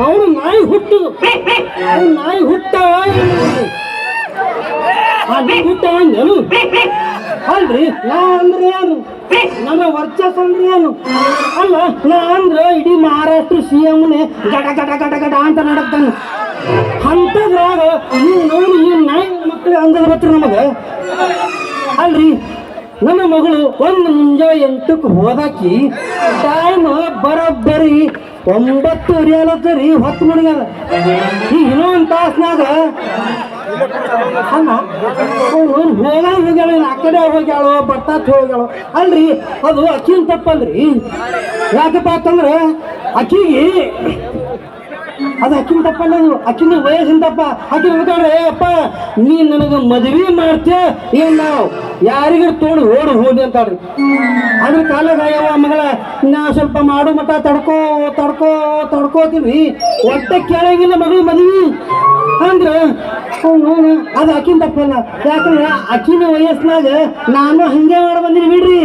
ನಾವು ನಾಯಿ ಹುಟ್ಟುದು ನಾಯಿ ಹುಟ್ಟವ ಹುಟ್ಟವ ಅಂದೇನು ಅಲ್ರಿ ನಾ ಅಂದ್ರೆ ಏನು ನನ್ನ ವರ್ಚಸ್ ಅಂದ್ರೆ ಏನು ಅಲ್ಲ ನಾ ಅಂದ್ರೆ ಇಡೀ ಮಹಾರಾಷ್ಟ್ರ CM-ನೇ ಗಡ ಗಡ ಗಡ ಗಡ ಅಂತ ನಡಕ್ತಾನೆ ಅಂಥದ್ರಾಗ ನೀವು ನೋಡಿ ಈ ನಾಯಿ ಮಕ್ಕಳು ಅಂದದ ಬತ್ರಿ ನಮಗೆ ಅಲ್ರಿ ನನ್ನ ಮಗಳು ಒಂದು ಮುಂಜಾನೆ 8ಕ್ಕೆ ಹೋದಾಕಿ ಟೈಮ್ ಬರೋಬ್ಬರಿ 9:30 ಅಲತ್ತರಿ ಹೊತ್ತು ಮುಡಿಗದ ಈ ಇನ್ನೊಂದು ತಾಸ್ನಾಗ ಅಲ್ಲ ಹೋಗ್ಯಾಳ ಆ ಕಡೆ ಹೋಗ್ಯಾಳೋ ಬಟ್ಟಾತ್ ಹೋಗ್ಯಾಳೋ ಅಲ್ರಿ ಅದು ಅಕ್ಕಿನ ತಪ್ಪಲ್ರಿ ಯಾಕಪ್ಪ ಅಂತಂದ್ರೆ ಅಕ್ಕಿಗೆ ಅದು ಅಕ್ಕಿನ ತಪ್ಪಲ್ಲ ಅದು ಅಕ್ಕಿನ ವಯಸ್ಸಿನ ತಪ್ಪ ಅಕ್ಕಿ ಹೇಳ್ತಾಳೆ ಅಪ್ಪ ನೀನ್ ನನಗೆ ಮದುವೆ ಮಾಡ್ತೇ ಏನ್ ನಾವು ಯಾರಿಗಾರು ತೋಡು ಓಡು ಹೋಗಿ ಅಂತಾಳ್ರಿ ಅದ್ರ ಕಾಲಾಗ ಯಾವ ಮಗಳ ನಾ ಸ್ವಲ್ಪ ಮಾಡು ಮಟ್ಟ ತಡ್ಕೋತೀವಿ ಒಟ್ಟೆ ಕೇಳಂಗಿಲ್ಲ ಮಗಳು ಮದುವೆ ಅಂದ್ರ ಅದು ಅಕ್ಕಿನ ತಪ್ಪಲ್ಲ ಯಾಕಂದ್ರೆ ಅಕ್ಕಿನ ವಯಸ್ಸಿನಾಗ ನಾನು ಹಂಗೆ ಮಾಡಿ ಬಂದಿನಿ ಬಿಡ್ರಿ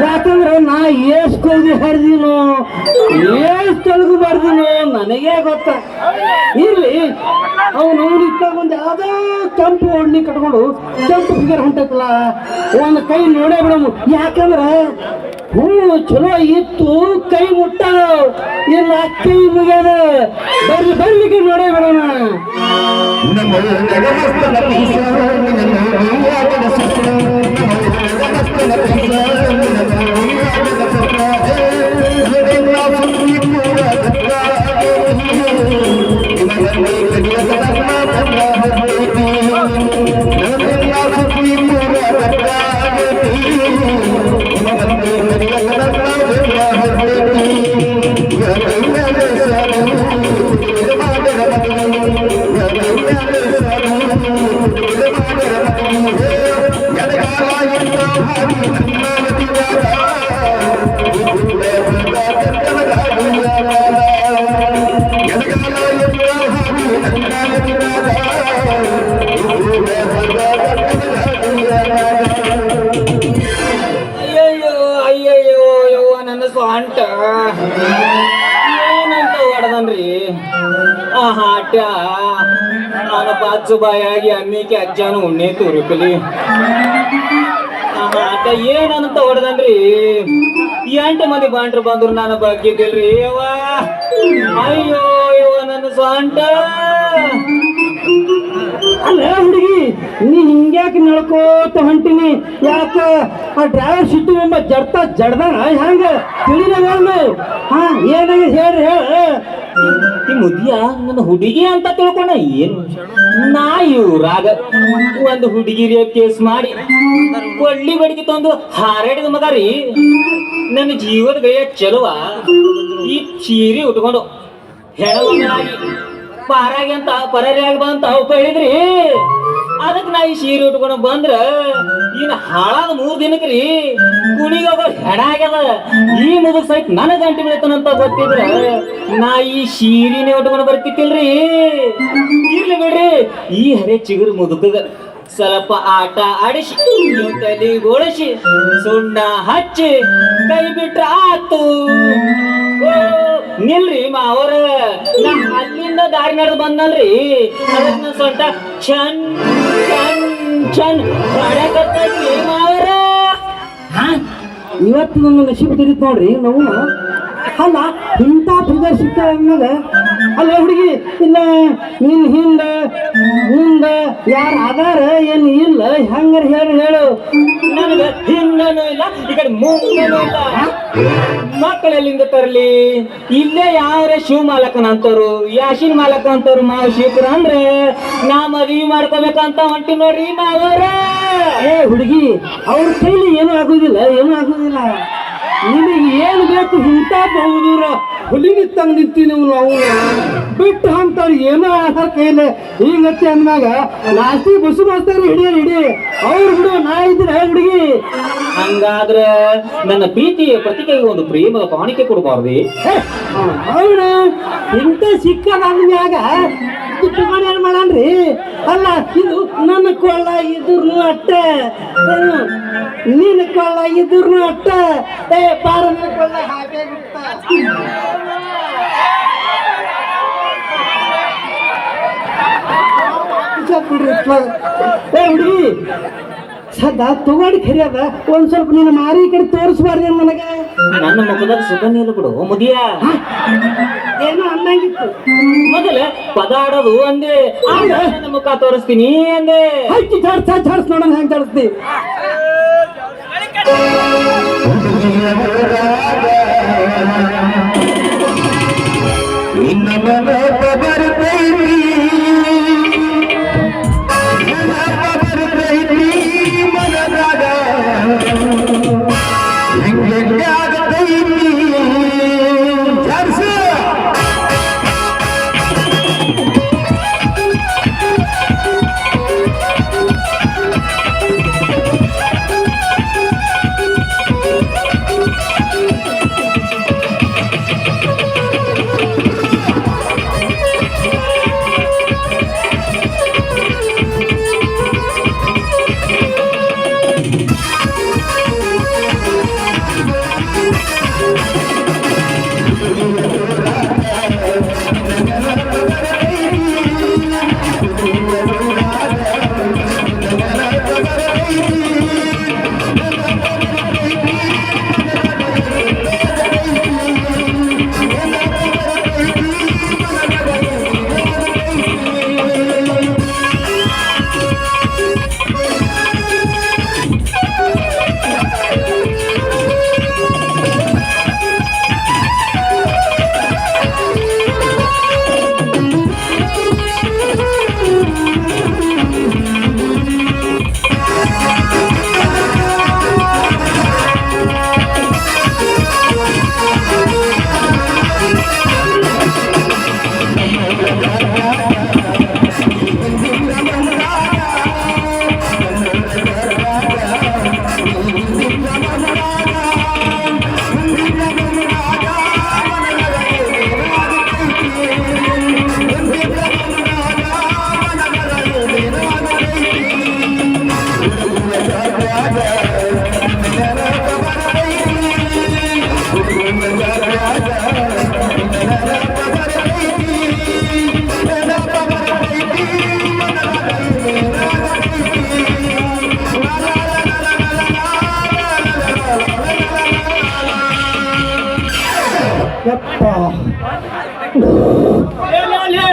ಯಾಕಂದ್ರೆ ನಾ ಎಷ್ಟು ಕೊಲ್ಗಿ ಹರಿದಿನೋ ಎಷ್ಟು ತೊಲಗು ಬರ್ದಿನೋ ನನಗೇ ಗೊತ್ತ ಇರ್ಲಿ ಅವನು ಇತ್ತಾಗ ಒಂದು ಯಾವುದೋ ಕೆಂಪು ಒಡ್ನಿ ಕಟ್ಕೊಂಡು ಕೆಂಪು ಫಿಗರ್ ಹೊಂಟೈತಲ್ಲ ಒಂದು ಕೈ ನೋಡೇ ಬಿಡಮು ಯಾಕಂದ್ರೆ ಚಲೋ ಇತ್ತು ಕೈ ಮುಟ್ಟ ಇಲ್ಲ ಕೈ ಮುಗ್ಯದ ಬರ್ಲಿಕ್ಕೆ ನೋಡೇ ಬಿಡೋಣ ಏನಂತ ಹೊಡೆದನ್ರಿ ಆ ಹಾಟ ನಾನು ಬಾಚು ಬಾಯಾಗಿ ಅಮ್ಮಿಕೆ ಅಜ್ಜಾನು ಉಣ್ಣೆ ತುರುಕಲಿ ಆ ಹಾಟ ಏನಂತ ಹೊಡೆದನ್ರಿ 8 ಮಂದಿ ಬಾಂಡ್ರು ಬಂದ್ರು ನಾನು ಬಗ್ಗಿದ್ದಿಲ್ರಿ ಯವ್ವ ಅಯ್ಯೋ ಯವ್ವ ನನ್ನ ಸ್ವಂಟ ಅಲ್ಲ ಹುಡುಗಿ ನೀ ಹಿಂಗ್ಯಾಕೆ ನಡ್ಕೋತ ಹೊಂಟಿನಿ ಯಾಕ ಆ ಡ್ರೈವರ್ ಸಿಟ್ಟು ಎಂಬ ಜಡ್ದಾನ ಹೆಂಗ ತಿಳಿದ ಹಾ ಏನಾಗ ಹೇಳ್ರಿ ಈ ಮುದಿಯ ನನ್ನ ಹುಡುಗಿ ಅಂತ ತಿಳ್ಕೊಂಡ ಏನು ನಾ ಇವ್ರಾಗ ಒಂದು ಹುಡುಗಿರಿಯ ಕೇಸ್ ಮಾಡಿ ಒಳ್ಳಿ ಬಡಿಗೆ ತಂದು ಹಾರಾಡಿದ ಮಗ ರೀ ನನ್ನ ಜೀವದ ಗೈಯ ಚಲುವ ಈ ಸೀರೆ ಉಟ್ಕೊಂಡು ಹೆಣವಾಗಿ ಪಾರಾಗಿ ಅಂತ ಪರಾರಿಯಾಗಿ ಬಂತ ಅವಪ್ಪ ಹೇಳಿದ್ರಿ ಅದಕ್ಕೆ ನಾ ಈ ಸೀರೆ ಉಟ್ಕೊಂಡು ಬಂದ್ರ ಇನ್ನು ಹಾಳಾದ 3 ದಿನಕ್ರಿ ಕುಣಿಗ ಹೆಣ ಆಗ್ಯದ ಈ ಮುದುಕ್ ಸಹಿತ ನನ್ನ ಗಂಟೆ ಬೀಳ್ತಾನಂತ ಗೊತ್ತಿದ್ರ ನಾ ಈ ಸೀರೆನೇ ಉಟ್ಕೊಂಡು ಬರ್ತಿತ್ತಿಲ್ರಿ ಇರ್ಲಿ ಬಿಡ್ರಿ ಈ ಹರೆ ಚಿಗುರು ಮುದುಕಗ ಸ್ವಲ್ಪ ಆಟ ಆಡಿಸಿ ತಲೆ ಗೋಳಿಸಿ ಸುಣ್ಣ ಹಚ್ಚಿ ಕೈ ಬಿಟ್ರ ಆತು ನಿಲ್ರಿ ಮಾವರ ನಾ ಅಲ್ಲಿಂದ ದಾರಿ ನಡೆದು ಬಂದಲ್ರಿ ಅದನ್ನ ಸೊಂಟ ಚನ್ ಚನ್ ಚನ್ ಹೊಡಕತ್ತೈತಿ ಮಾವರ ಇವತ್ತು ನನ್ನ ನಶೀಬ್ ತಿರುತ್ ನೋಡ್ರಿ ನಾವು ಅಲ್ಲ ಇಂಥ ಫಿಗರ್ ಸಿಗ್ತಾವ ಅಲ್ಲ ಹುಡುಗಿ ಇಲ್ಲ ನಿನ್ ಹಿಂದ ಯಾರು ಅದಾರ ಏನು ಇಲ್ಲ ಹೆಂಗಾರ ಹೇಳು ನನಗ ಹಿಂದನೂ ಇಲ್ಲ ಈ ಕಡೆ ಮುಂದನೂ ಇಲ್ಲ ಮಕ್ಕಳೆಲ್ಲಿಂದ ತರಲಿ ಇಲ್ಲೇ ಯಾವ್ರೆ ಶಿವ ಮಾಲಕನ ಅಂತವ್ರು ಯಾಶಿನ್ ಮಾಲಕ ಅಂತವ್ರು ಮಾವ ಶಿವಪುರ ಅಂದ್ರೆ ನಾ ಮದ್ವಿ ಮಾಡ್ಕೋಬೇಕಂತ ಹೊಂಟಿ ನೋಡ್ರಿ ಮಾವರ ಏ ಹುಡುಗಿ ಅವ್ರ ಕೈಲಿ ಏನೂ ಆಗುದಿಲ್ಲ ನಿನಗೆ ಏನು ಬೇಕು ಇಂಥ ಬಹುದೂರ ಹುಲಿನಿತ್ತಂಗೆ ನಿಂತೀನಿ ನಾವು ಬಿಟ್ಟು ಅಂತಾರೆ ಏನೋ ಆಧಾರ ಕೈಲೆ ಹಿಂಗತ್ತೆ ಅಂದಾಗ ಲಾಸ್ಟಿ ಬಸ್ಸು ಮಾಡ್ತಾರೆ ಹಿಡಿ ಅವ್ರು ಬಿಡು ನಾ ಇದ್ರೆ ಹುಡುಗಿ ಹಂಗಾದ್ರೆ ನನ್ನ ಪ್ರೀತಿಯ ಪ್ರತಿಕೆಗೆ ಒಂದು ಪ್ರೇಮದ ಕಾಣಿಕೆ ಕೊಡಬಾರ್ದು ಅವನು ಇಂಥ ಸಿಕ್ಕದಾಗ ಏನ್ ಮಾಡನ್ರಿ ಅಲ್ಲ ಇದು ನನ್ನ ಕೊಳ್ಳ ಇದ್ರು ಅಟ್ಟ ನಿನ್ನ ಕೊಳ್ಳ ಇದ್ರು ಅಟ್ಟ ಪಾರ ಕೊಳ್ಳ ಹಾಗೆ ಬಿಡ್ರಿ ಏ ಹುಡುಗಿ ಸದ್ದ ತಗೊಂಡು ಖರಿ ಅದ ಒಂದ್ ಸ್ವಲ್ಪ ನೀನು ಮಾರಿ ಈ ಕಡೆ ತೋರಿಸ್ಬಾರ್ದೇನು ನನಗೆ ನನ್ನ ಮುಖದಾಗ ಸುಗಂಧ ಇಲ್ಲ ಬಿಡು ಮುದಿಯ ಏನೋ ಅನ್ನಂಗಿತ್ತು ಮೊದಲ ಪದ ಆಡೋದು ಅಂದೆ ನನ್ನ ಮುಖ ತೋರಿಸ್ತೀನಿ ಅಂದೆ ಹಕ್ಕಿ ಚಾಡ್ಸ್ ನೋಡೋಣ ಹೆಂಗ್ ಚಾಡಿಸ್ತಿ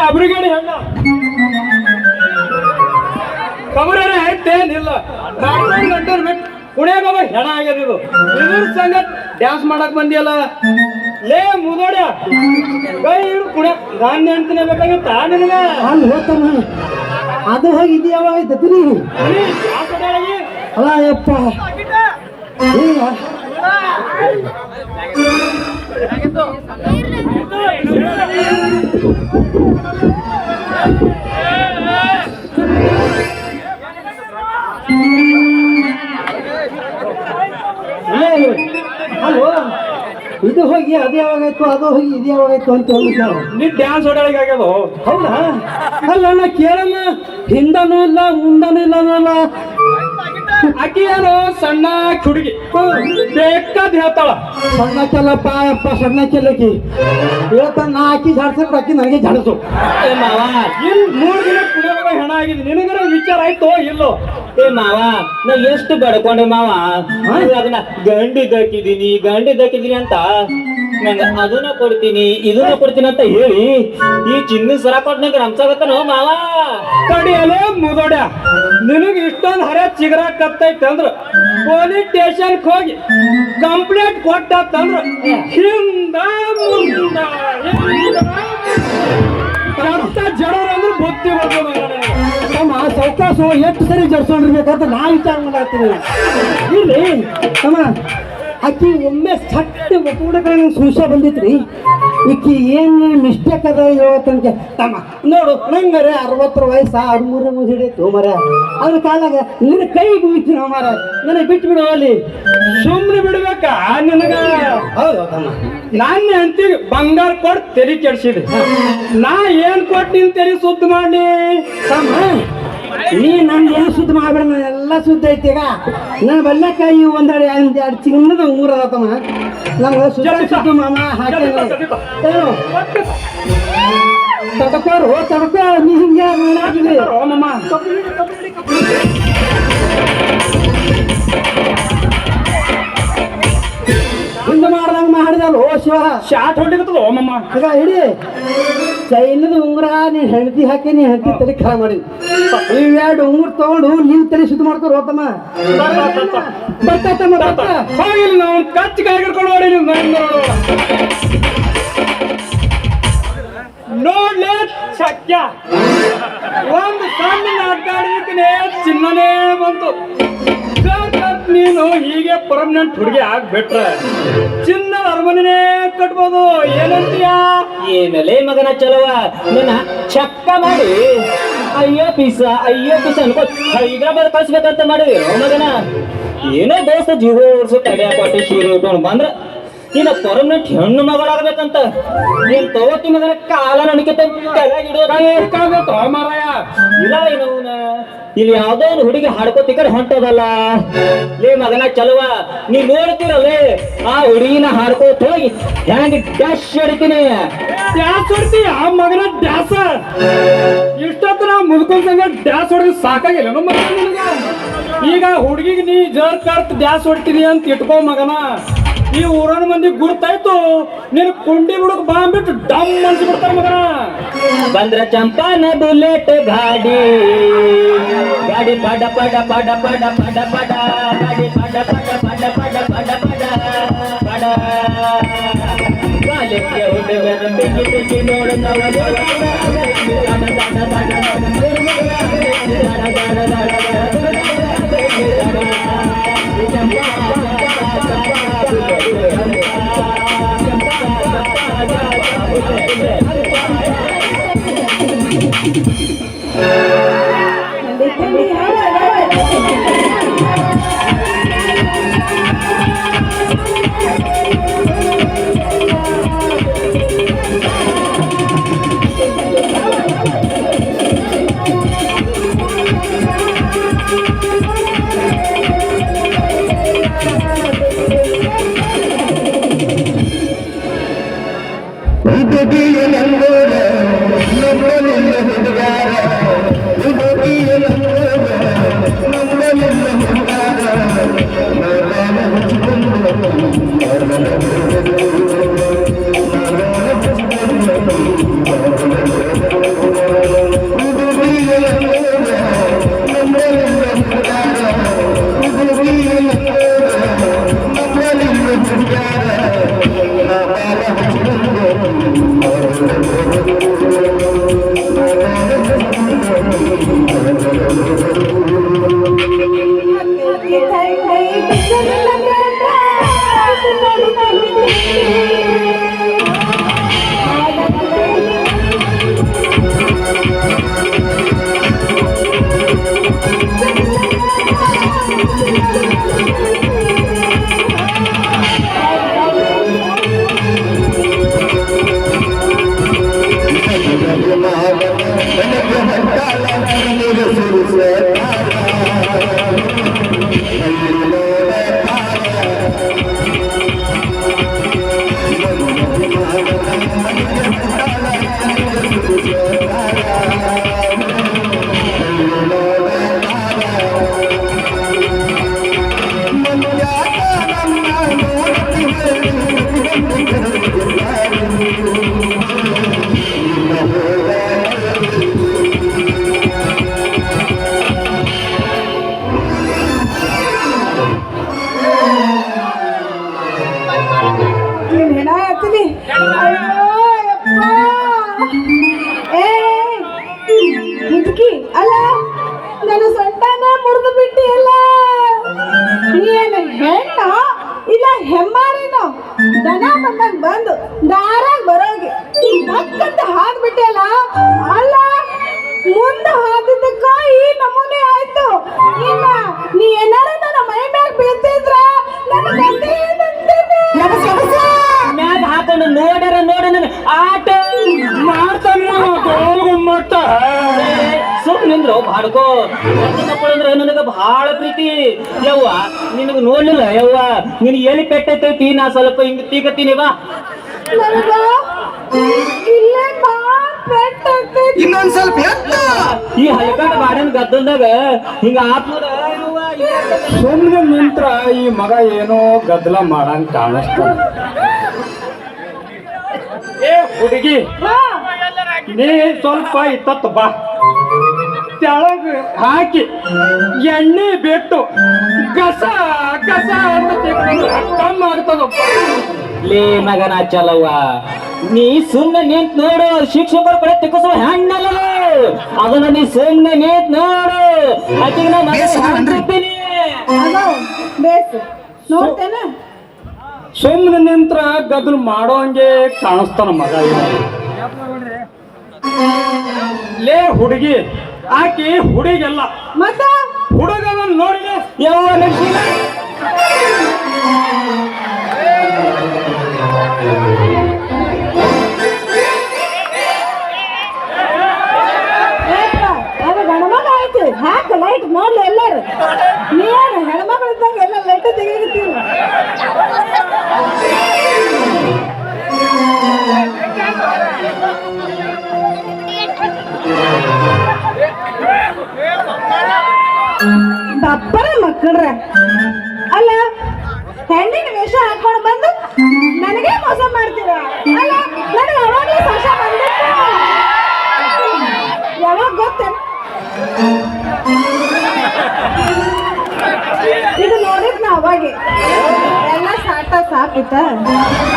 ಅಬ್ರಿಗೇಡಿ ಹೆಣ್ಣ ಕಮರ ಐತೇನಿಲ್ಲ ಕುಣಿಯಾಗ ಹೆಣ ಆಗ್ಯದ ಇದು ಇದ್ರ ಸಂಗತ್ ಡ್ಯಾನ್ಸ್ ಮಾಡಕ್ ಬಂದಿಯಲ್ಲ ಲೇ ಮುದೋಡ್ಯ ಕೈ ಹಿಡ್ದು ಕುಣಿಯ ಗಾಂಧಿ ಅಂತಾನೆ ಬೇಕಾಗಿತ್ತ ನಿನಗ ಅಲ್ಲಿ ಹೋಗ್ತಾನ ಅದು ಹೋಗಿದ್ದು ಯಾವಾಗ ಐತತಿ ಅಲ್ಲ ಯಪ್ಪ ಈಗ ಅಲ್ವೋ ಇದು ಹೋಗಿ ಅದು ಯಾವಾಗಾಯ್ತು ಅದು ಹೋಗಿ ಇದು ಯಾವಾಗಾಯ್ತು ಅಂತ ಹೇಳ್ಬಿಟ್ಟಾರ ನೀ ಡ್ಯಾನ್ಸ್ ಹೊಡೆಯಲಿಕ್ಕೆ ಆಗ್ಯದು ಹೌದಾ ಅಲ್ಲ ನಾ ಕೇಳಲ್ಲ ಹಿಂದನೂ ಇಲ್ಲ ಮುಂದನೂ ಇಲ್ಲ ಅನ್ನಲ್ಲ ಆಕಿ ಏನು ಸಣ್ಣ ಹುಡುಗಿ ಬೇಕಾದ್ ಹೇಳ್ತಾಳ ಸಣ್ಣ ಚೆಲ್ಲಪ್ಪ ಅಪ್ಪ ಸಣ್ಣ ಚೆಲ್ಲಕಿ ಹೇಳ್ತಾನ ನಾ ಹಾಕಿ ಜಾಡ್ಸಕ್ ಹಾಕಿ ನನಗೆ ಜಾಡಿಸು ಏ ಮಾವ ಇನ್ 3 ದಿನ ಕುಡಿಯೋವಾಗ ಹೆಣ ಆಗಿದೆ ನಿನಗರ ವಿಚಾರ ಆಯ್ತೋ ಇಲ್ಲೋ ಏ ಮಾವ ನಾ ಎಷ್ಟು ಬಡ್ಕೊಂಡೆ ಮಾವ ಅದನ್ನ ಗಂಡಿದ್ದಕ್ಕಿದೀನಿ ಅಂತ ನಂಗ ಅದನ್ನ ಕೊಡ್ತೀನಿ ಇದನ್ನ ಕೊಡ್ತೀನಿ ಅಂತ ಹೇಳಿ ಈ ಚಿನ್ನ ಸರ ಕೊಟ್ಟು ನಂಗೆ ರಂಸಾಗತ್ತನೋ ಮಾವ ತಡಿಯಲೇ ಮುದೋಡ್ಯ ನಿನಗೆ ಇಷ್ಟೊಂದು ಹರ ಚಿಗರ ಕತ್ತೈತೆ ಅಂದ್ರ ಪೊಲೀಸ್ ಸ್ಟೇಷನ್ ಹೋಗಿ ಕಂಪ್ಲೇಂಟ್ ಕೊಟ್ಟಂದ್ರ ಹಿಂದ ಮುಂದ ರಕ್ತ ಜಡೋರ್ ಅಂದ್ರೆ ಬುದ್ಧಿ ನಮ್ಮ ಸೌಕಾಸ ಎಷ್ಟು ಸರಿ ಜಡ್ಸ್ಕೊಂಡಿರ್ಬೇಕಂತ ನಾ ವಿಚಾರ ಮಾಡಾಕ್ತೀನಿ ಇಲ್ಲಿ ತಮ್ಮ ಆಕಿ ಒಮ್ಮೆ ಸಟ್ಟ ಒಪ್ಪುಡಕ ಸಂಶಯ ಬಂದಿತ್ರಿ ಈಕಿ ಏನು ಮಿಸ್ಟೇಕ್ ಅದ ಇವತ್ತಂತೆ ತಮ್ಮ ನೋಡು ನಂಗರೆ 60 ವಯಸ್ಸು 63 ಮುಗಿಡೈತು ಮರ ಅದ್ರ ಕಾಲಾಗ ನಿನ್ನ ಕೈ ಮುಗಿತೀನಿ ಮರ ನನಗೆ ಬಿಟ್ಟು ಬಿಡು ಅಲ್ಲಿ ಸುಮ್ಮನೆ ಬಿಡ್ಬೇಕಾ ನಿನಗ ಹೌದು ತಮ್ಮ ನಾನೇ ಅಂತೀವಿ ಬಂಗಾರ ಕೊಟ್ಟು ತೆರಿ ಕೆಡ್ಸಿದೆ ನಾ ಏನ್ ಕೊಟ್ಟು ನಿನ್ ತೆರಿ ಸುದ್ದ ಮಾಡಿ ತಮ್ಮ ನೀ ನನ್ ಏನು ಸುದ್ದಿ ಮಾಡ್ಬೇಡ ಎಲ್ಲ ಸುದ್ದಿ ಐತಿ ಈಗ ನನ್ನ ಬಲ್ಲಕಾಯಿ ಒಂದೆರಡು ಚಿನ್ನದ ಊರ ತಮ್ಮ ನಮ್ಗೆ ಸುದ್ದಿ ಮಾಮ ಹಾಕಿ ಏನು ತಡ್ಕೋರು ತಡ್ಕೋ ನೀ ಹಿಂಗೆ ಮಾಡಾಕಿದೆ ಮಮ್ಮ ಹಿಂದೆ ಮಾಡ್ದಂಗ ಮಾಡಿದಲ್ಲ ಓ ಶಿವ ಶಾಟ್ ಹೊಡಿಕತ್ತದ ಮಮ್ಮ ಆಗ ಹಿಡಿ ಚೈನದ ಉಂಗುರ ನೀನ್ ಹೆಂಡತಿ ಹಾಕಿ ನೀ ಹೆಂಡತಿ ತಲೆ ಖರಾಬ್ ಮಾಡಿ ಇವೆರಡು ಉಂಗುರ ತಗೊಂಡು ನಿನ್ ತಲೆ ಶುದ್ಧ ಮಾಡ್ಕೊ ಹೋತಮ್ಮ ಬರ್ತಾತಮ್ಮ ಬರ್ತಾ ಹೋಗಿಲ್ಲ ನಾವು ಕಚ್ಚಿ ಕೈ ಹಿಡ್ಕೊಂಡು ನೋಡಿ ನೋಡ್ಲೇ ಶಕ್ಯ ಒಂದು ಸಣ್ಣ ನಾಟಕ ಆಡಿದಕ್ಕೆ ಚಿನ್ನನೇ ಬಂತು ನೀನು ಹೀಗೆ ಪರ್ಮನೆಂಟ್ ಹುಡುಗಿ ಆಗ್ಬಿಟ್ರೆ ಚಿನ್ನದ ಅರಮನೆ ಕಟ್ಬೋದು ಏನಂತೀಯ ಏನಲೇ ಮಗನ ಚಲವ ನನ್ನ ಚಕ್ಕ ಮಾಡಿ ಅಯ್ಯೋ ಪೀಸ ಅನ್ಕೋ ಹೈದ್ರಾಬಾದ್ ಕಳ್ಸ್ಬೇಕಂತ ಮಾಡಿದ್ರು ಮಗನ ಏನೋ ದೋಸ್ತ ಜೀವ ಓಡಿಸೋ ತಡೆ ಪಾಟಿ ಸೀರೆ ಉಟ್ಕೊಂಡು ಬಂದ್ರ ಇನ್ನ ಪರ್ಮನೆಂಟ್ ಹೆಣ್ಣು ಮಗಳಾಗ್ಬೇಕಂತ ನೀನ್ ತಗೋತಿ ಮಗನ ಕಾಲ ನಡಿಕತ್ತ ಕಾಗಬೇಕು ಮಾರಾಯ ಇಲ್ಲ ಏನವನ ಇಲ್ಲಿ ಯಾವ್ದೋ ಒಂದು ಹುಡುಗಿ ಹಾಡ್ಕೋತಿ ಕಡೆ ಹೊಂಟದಲ್ಲ ಲೇ ಮಗನ ಚಲುವ ನೀ ನೋಡ್ತಿರಲ್ಲೇ ಆ ಹುಡುಗಿನ ಹಾಡ್ಕೋತ ಹೋಗಿ ಹೆಂಗ್ ಡ್ಯಾಶ್ ಹೊಡಿತೀನಿ ಡ್ಯಾಸ್ ಹೊಡ್ತೀಯ ಆ ಮಗನ ಡ್ಯಾಸ ಇಷ್ಟೊತ್ತು ನಾವು ಮುದ್ಕೊಂಡ್ ಸಂಗ ಡ್ಯಾಸ್ ಹೊಡೆದು ಸಾಕಾಗಿಲ್ಲ ನಮ್ಮ ನಿನಗ ಈಗ ಹುಡುಗಿಗೆ ನೀ ಜರ್ ಕರ್ತ್ ಡ್ಯಾಸ್ ಹೊಡ್ತೀನಿ ಅಂತ ಇಟ್ಕೋ ಮಗನ ಈ ಊರನ ಮಂದಿ ಗುರ್ತಾಯ್ತು ನೀನು ಕುಂಡಿ ಬಿಡಕ್ ಬಾಂಬಿಟ್ಟು ಡಮ್ ಅನ್ಸ್ಬಿಡ್ತಾರ ಮಗನ ಬಂದ್ರ ಚಂಪಾನ ಬುಲೆಟ್ ಗಾಡಿ ಗಾಡಿ ಪಡ ಪಡ ಪಡ ಪಡ ಪಡ ಪಡ ಗಾಡಿ ಪಡ ಪಡ ಪಡ ಪಡ ಪಡ ಪಡ ಪಡ ಕಾಲಕ್ಕೆ ಹುಡುಗರ ಬಿಗಿ ಬಿಗಿ ನೋಡ ಅಲ್ಲ ನನ್ನ ಸೊಂಟನ ಮುರಿದು ಬಿಟ್ಟಿಯಲ್ಲ ಏನು ಹೆಣ್ಣ ಇಲ್ಲ ಹೆಮ್ಮಾರಿನೋ ದನ ಬಂದಾಗ ಬಂದು ದಾರಾಗ ಬರೋಗಿ ಮಕ್ಕಂತ ಹಾದ್ಬಿಟ್ಟಿಯಲ್ಲ ಅಲ್ಲ ಮುಂದೆ ಹಾದಿದ್ದಕ್ಕ ಈ ನಮೂನೆ ಆಯ್ತು ಇನ್ನ ನೀ ಏನಾರ ನನ್ನ ಮೈ ಮ್ಯಾಗ ಬೀಳ್ತಿದ್ರ ನನ್ನ ಗಂಟೆ ಮ್ಯಾಗ ಹಾಕೊಂಡು ನೋಡರ ನನ್ನ ಆಟ ಮಟ್ಟ ಸುಮ್ಮನಿಂದ್ರು ಬಾಡ್ಕೋ ಅಂದ್ರೆ ನನಗ ಬಹಳ ಪ್ರೀತಿ ಯವ್ವ ನಿನಗ ನೋಡ್ಲಿಲ್ಲ ಯವ್ವ ನಿನ್ ಎಲ್ಲಿ ಪೆಟ್ಟೈತಿ ನಾ ಸ್ವಲ್ಪ ಹಿಂಗ ತೀಗತ್ತೀನಿ ಬಾ ಇಲ್ಲೇ ಬಾ ಪೆಟ್ಟಾಗ್ತೈತಿ. ಇನ್ನೊಂದ್ ಸ್ವಲ್ಪ ಎತ್ತು. ಈ ಹೈಕಂಡ ಮಾಡಿನ ಗದ್ದಲ್ದಾಗ ಹಿಂಗ ಆತ್ಮದ ಸುಮ್ಮನೆ ನಿಂತ್ರ ಈ ಮಗ ಏನೋ ಗದ್ದಲ ಮಾಡಂಗ್ ಕಾಣಿಸ್ತಾನ. ಏ ಹುಡುಗಿ, ಹಾ, ನೀ ಸ್ವಲ್ಪ ಇತ್ತತ್ತು ಬಾ, ತೆಳಗ್ ಹಾಕಿ ಎಣ್ಣೆ ಬಿಟ್ಟು ಗಸ ಗಸ ಅಂತ ತೆಗ್ದು ಕಮ್ಮ ಆಗ್ತದಪ್ಪ. ಲೇ ಮಗನ ಚಲವ, ನೀ ಸುಮ್ಮನೆ ನಿಂತ್ ನೋಡು, ಶಿಕ್ಷಕರ ಕಡೆ ತಿಕ್ಕಿಸುವ ಹೆಣ್ಣಲ್ಲ ಅದನ್ನ ನೀ ಸುಮ್ಮನೆ ನಿಂತ್ ನೋಡು. ಆಕಿಗೆ ನಾ ಮಗ ಹಾಕ್ತೀನಿ. ಅದು ಬೇಸ್ ನೋಡ್ತೇನೆ. ಸುಮ್ಮನೆ ನಿಂತ್ರ ಗದ್ದಲು ಮಾಡೋ ಹಂಗೆ ಕಾಣಿಸ್ತಾನ ಮಗ ಇವ. ಲೇ ಹುಡುಗಿ, ಆಕಿ ಹುಡುಗಿಲ್ಲ, ಮತ್ತ ಹುಡುಗನ ನೋಡಿದೆ. ಯವ್ವ ನಡ್ಸಿಲ್ಲ. ಏಪ್ಪ, ಅದು ಗಣಮಗ ಐತಿ. ಹಾಕ ಲೈಟ್ ನೋಡ್ಲಿ ಎಲ್ಲಾರು. ನೀನು ಹೆಣ್ಮಕ್ಳು ಇದ್ದಂಗೆ ಎಲ್ಲ ಲೈಟ್ ತೆಗಿತೀವಿ. ಬಪ್ಪರ ಮಕ್ಕಳ್ರ, ಅಲ್ಲ ಹೆಣ್ಣಿನ ವೇಷ ಹಾಕೊಂಡು ಬಂದು ನನಗೆ ಮೋಸ ಮಾಡ್ತೀರ. ಅಲ್ಲ ನನಗೆ ಅವಾಗಲೇ ಸಂಶ ಬಂದಿತ್ತು. ಯಾವಾಗ ಗೊತ್ತೇನು? ಇದು ನೋಡಿದ್ ನಾ ಅವಾಗೆ ಎಲ್ಲ ಸಾಟ ಸಾಪಿತ್ತ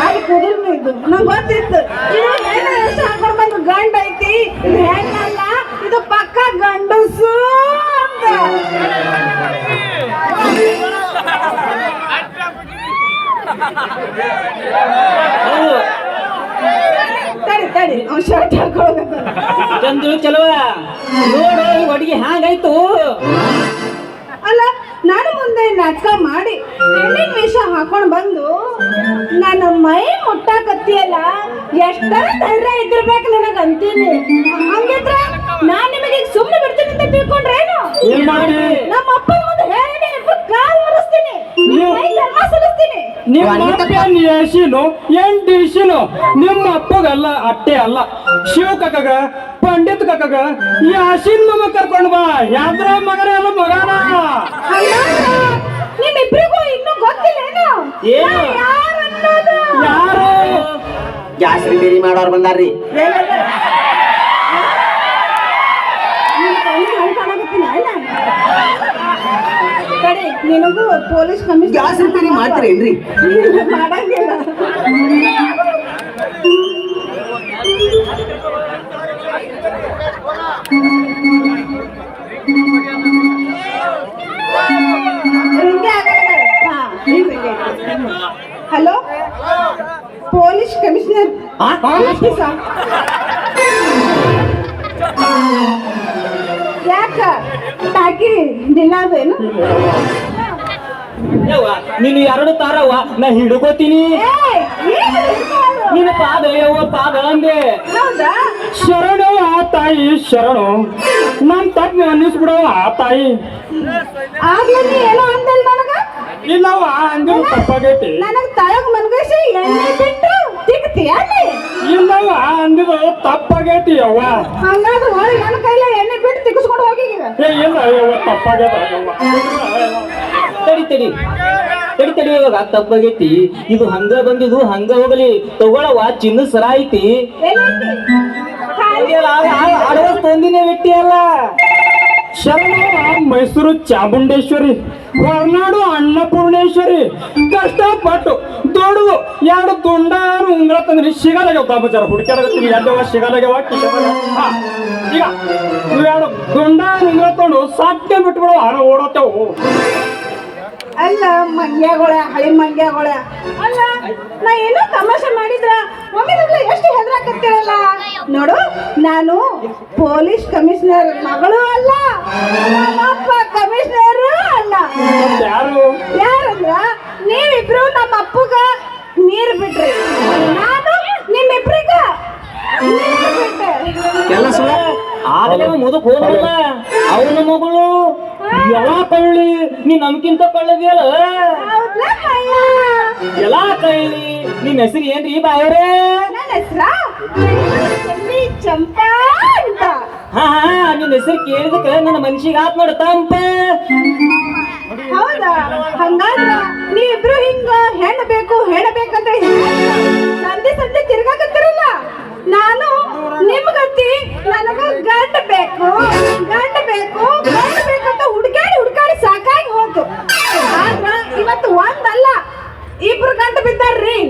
ಅಲ್ಲಿ ಕುದುರ್ನು ಇದ್ದು ನಂಗೆ ಗೊತ್ತಿತ್ತು. ಇದು ಹೆಣ್ಣಿನ ವೇಷ ಹಾಕೊಂಡು ಬಂದು ಗಂಡ ಐತಿ, ಇದು ಹೆಣ್ಣಲ್ಲ, ಇದು ಪಕ್ಕ ಗಂಡಸು ಅಂತ. ತಡಿ ತಡಿ, ಅವ್ನು ಶರ್ಟ್ ಹಾಕೊಳ್ಳೋದು. ಚಂದ್ರು ಚಲವ ನೋಡು, ಈ ಹುಡುಗಿ ಹ್ಯಾಂಗಾಯ್ತು. ಅಲ್ಲ ನಾನು ಮುಂದೆ ನಾಟಕ ಮಾಡಿ ಹೆಣ್ಣಿನ ವೇಷ ಹಾಕೊಂಡು ಬಂದು ನನ್ನ ಮೈ ಮುಟ್ಟಾಕತ್ತಿಯಲ್ಲ, ಎಷ್ಟರ ಧೈರ್ಯ ಇದ್ದಿರ್ಬೇಕು ನನಗೆ ಅಂತೀನಿ. ಹಂಗಿದ್ರೆ ನಾನ್ ನಿಮಗೆ ಈಗ ಸುಮ್ಮನೆ ಬಿಡ್ತೀನಿ ಅಂತ ತಿಳ್ಕೊಂಡ್ರೇನು? ಏನ್ ಮಾಡಿ? ನಮ್ಮ ಅಪ್ಪನ ಮುಂದೆ ಹೇಳಿ ಕಾಲ್ ಮುರಿಸ್ತೀನಿ, ನಿಮ್ಮ ಮೈ ಧರ್ಮ ಸಲ್ಲಿಸ್ತೀನಿ. ನಿಮ್ಮ ಅಪ್ಪನ್ ಯಶಿನು ಏನ್ ಡಿಶಿನು ನಿಮ್ಮ ಅಪ್ಪಗಲ್ಲ, ಅಟ್ಟೆ ಅಲ್ಲ, ಶಿವ ಕಕ್ಕಗ ಪಂಡಿತ್ ಕಕ್ಕಗ ಈ ಹಸಿನ್ ಮಗ ಕರ್ಕೊಂಡು ಬಾ. ಯಾದ್ರ ಮಗನೇ ಅಲ್ಲ ಮಗನ. ನಿಮ್ಮಿಬ್ರಿಗೂ ಇನ್ನೂ ಗೊತ್ತಿಲ್ಲೇನು ಏನು? ನಾ ಯಾರು ಅನ್ನೋದು? ಯಾರು? ಜಾಸ್ತಿ ಬೇರಿ ಮಾಡೋರ್ ಬಂದಾರ್ರಿ. ಕಡೆ ನಿನಗೂ ಪೊಲೀಸ್ ಜಾಸ್ತಿ ಬೇರಿ ಮಾಡ್ತೀರೇನ್ರಿ? ಮಾಡಂಗಿಲ್ಲ. ಹಲೋ, ಪೊಲೀಸ್ ಕಮಿಷನರ್ ಯಾಕ ಟಾಕಿ ದಿಲ್ಲದೇನು? ಯವ್ವ ನೀನು ಎರಡು ತಾರವ್ವ, ನಾ ಹಿಡ್ಕೋತೀನಿ. ನಿನ್ನ ಪಾದ ಯವ್ವ ಪಾದ ಅಂದೆ. ಹೌದಾ? ಶರಣು ಆ ತಾಯಿ ಶರಣು, ನಮ್ ತಪ್ಪು ಅನ್ನಿಸ್ಬಿಡವ ಆ ತಾಯಿ. ಆಗ್ಲೇ ನೀ ಏನೋ ಅಂದಲ್ ನನಗ? ಇಲ್ಲವ ಅಂದ್ರು ತಪ್ಪಾಗೈತಿ. ನನಗ್ ತಳಗ್ ಮನ್ಗಸಿ ಎಣ್ಣೆ ಬಿಟ್ಟು ತಿಕ್ತೀಯ ನೀ? ಇಲ್ಲವ ಅಂದಿದ್ದು ತಪ್ಪಾಗೈತಿ ಅವ್ವ. ಹಂಗಾದ್ರೆ ಹೊಳಿ ನನ್ನ ಕೈಲ ಎಣ್ಣೆ ಬಿಟ್ಟು ತಿಕ್ಕಿಸ್ಕೊಂಡು ಹೋಗಿ ಈಗ. ಏ ಇಲ್ಲ ಅವ್ವ, ತಪ್ಪಾಗೈತ ಅವ್ವ. ತಡಿ ತಡಿ ತಡಿ ತಡಿ, ಇವಾಗ ತಪ್ಪಾಗೈತಿ. ಇದು ಹಂಗ ಬಂದಿದ್ದು ಹಂಗ ಹೋಗಲಿ, ತಗೊಳವ ಚಿನ್ನ ಸರ ಐತಿ. ಎಲ್ಲೈತಿ? ಖಾಲಿ ಅಡವಸ್ ತೊಂದಿನೇ ಬಿಟ್ಟಿ ಅಲ್ಲ. ಶರಣ ಮೈಸೂರು ಚಾಮುಂಡೇಶ್ವರಿ, ಹೊರನಾಡು ಅನ್ನಪೂರ್ಣೇಶ್ವರಿ. ಕಷ್ಟಪಟ್ಟು ದೊಡ್ಡದು ಎರಡು ದುಂಡಾರು ಉಂಗ್ರ ತಂದ್ರಿ, ಸಿಗಲಾಗ್ಯಾವ ಕಾಮಚಾರ ಹುಡುಕ್ಯಾಡಗತ್ತೀನಿ. ಎಲ್ಲವ ಸಿಗಲಾಗ್ಯಾವ ಕಿಶನ. ಈಗ ನೀವು ಎರಡು ದುಂಡಾರು ಉಂಗ್ರ ತಗೊಂಡು ಸಾಧ್ಯ ಬಿಟ್ಬಿಡು, ಹಾರ ಓಡತ್ತೇವು. ಅಲ್ಲ ಮಂಗ್ಯಾಗೊಳ, ಹಳಿ ಮಂಗ್ಯಾಗೊಳ. ಅಲ್ಲ ನಾ ಏನೋ ತಮಾಷೆ ಮಾಡಿದ್ರ ಒಮ್ಮೆಲ್ಲ ಎಷ್ಟು ಹೆದರಾಕತ್ತೀರಲ್ಲ. ನೋಡು, ನಾನು ಪೊಲೀಸ್ ಕಮಿಷನರ್ ಮಗಳು ಅಲ್ಲ, ನಮ್ಮಪ್ಪ ಕಮಿಷನರ್ ಅಲ್ಲ. ಯಾರು? ಯಾರಂದ್ರ ನೀವಿಬ್ರು ನಮ್ಮ ಅಪ್ಪಗ ನೀರು ಬಿಟ್ರಿ, ನಾನು ನಿಮ್ಮಿಬ್ರಿಗ ನೀರು ಬಿಟ್ಟೆ. ಕೆಲಸ ಆಗಲೇ ಮುದುಕ್ ಹೋದಲ್ಲ ಅವನ ಮಗಳು. ಎಲ್ಲ ಕಳ್ಳಿ, ನೀ ನಮ್ಗಿಂತ ಕಳ್ಳದಿಯಲ್ಲ. ಹೌದ್ಲಾ ಅಯ್ಯ? ಎಲ್ಲ ಕಳ್ಳಿ. ನಿನ್ ಹೆಸರು ಏನ್ರಿ ಬಾಯರೇ? ನನ್ನ ಹೆಸ್ರ ಚೆನ್ನಿ ಚಂಪಾ ಅಂತ. ಹಾ ನಿನ್ನ ಹೆಸರು ಕೇಳಿದಕ್ಕ ನನ್ನ ಮನ್ಸಿಗೆ ಆತ್ ನೋಡು ತಂಪ. ಹೌದಾ? ಹಂಗಾದ್ರ ನೀವಿಬ್ರು ಹಿಂಗ ಹೆಣ್ಣು ಬೇಕು ಹೆಣ್ಣು ಬೇಕಂತ ಸಂಧಿ ಸಂಧಿ ತಿರ್ಗಾಕತ್ತಿರಲ್ಲ. ನಾನು ನಿಮ್ಗತ್ತಿ ನನಗ ಗಂಡ ಬೇಕು ಗಂಡ ಬೇಕು ಗಂಡ ಬೇಕಂತ ಹುಡುಕಾಡಿ ಹುಡುಕಾಡಿ ಸಾಕಾಗಿ ಹೋತು. ಆದ್ರ ಇವತ್ತು ಒಂದಲ್ಲ ಇಬ್ರು ಗಂಡ ಬಿದ್ದಾರ್ರಿ.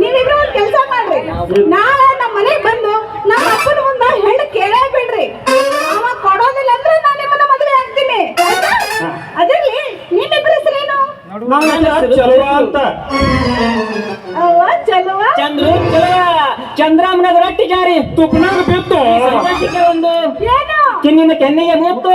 ನೀವಿಬ್ರು ಒಂದ್ ಕೆಲಸ ಮಾಡ್ರಿ, ನಾಳೆ ನಮ್ಮ ಮನೆಗೆ ಬಂದು ನಮ್ಮ ಅಪ್ಪನ ಮುಂದ ಹೆಣ್ಣು ಕೇಳೇ ಬಿಡ್ರಿ. ಅವ ಕೊಡೋದಿಲ್ಲ ಅಂದ್ರೆ ನಾನು ನಿಮ್ಮನ್ನ ಮದುವೆ ಆಗ್ತೀನಿ. ಆಯ್ತಾ? ಅದ್ರಲ್ಲಿ ನಿಮ್ಮಿಬ್ರ ಹೆಸರೇನು? ಚಲುವ ಅಂತ. ಅವ್ವ ಚಲುವ. ಚಂದ್ರು ಚಲೋ ಚಂದ್ರಾಮನದ ರೊಟ್ಟಿ ಜಾರಿ ತುಪ್ಪನಾಗ ಬಿತ್ತು ಸಂತೋಷಕ್ಕೆ ಒಂದು ಏನು? ಕಿನ್ನಿನ ಕೆನ್ನೆಗೆ ಮೂತ್ತು.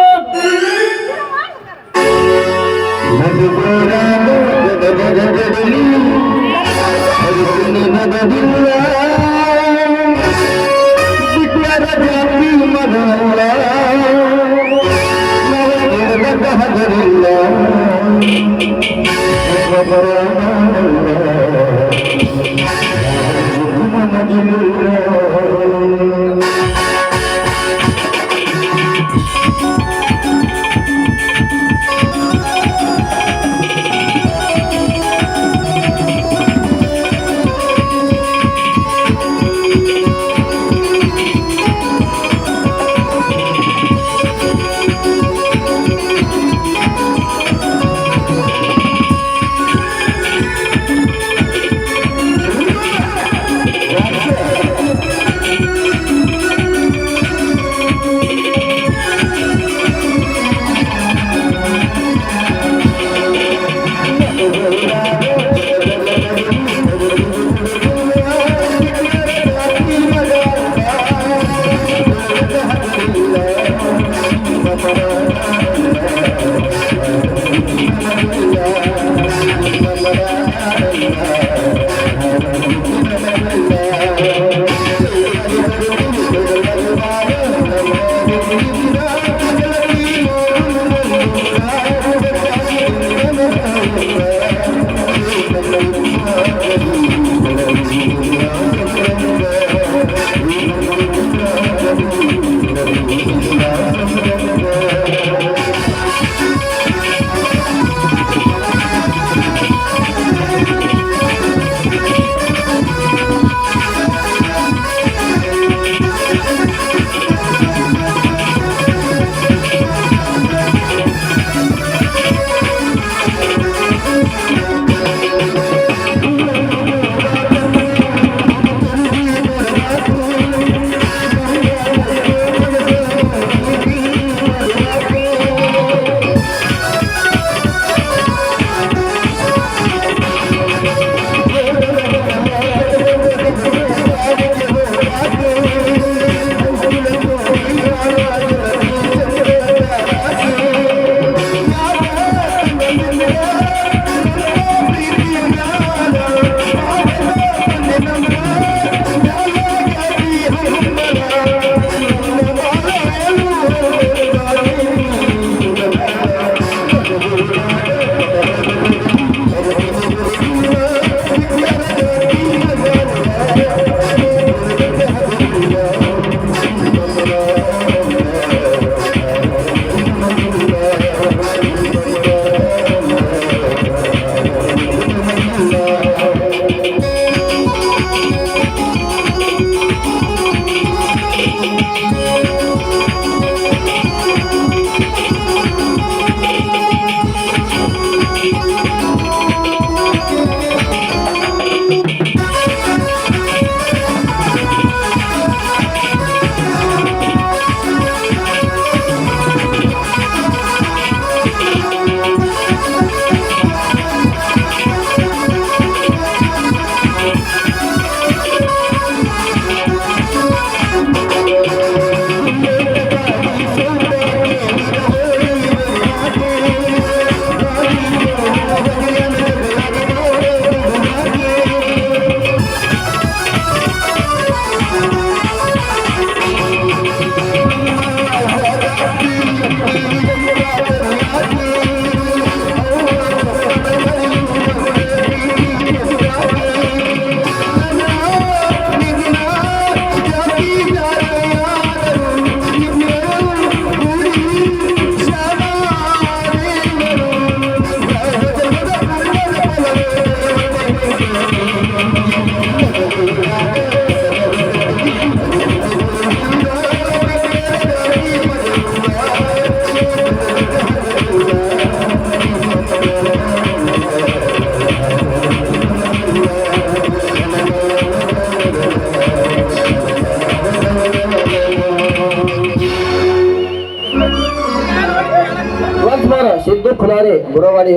ಖುಲಾರೆ ಗುರವಾಡಿ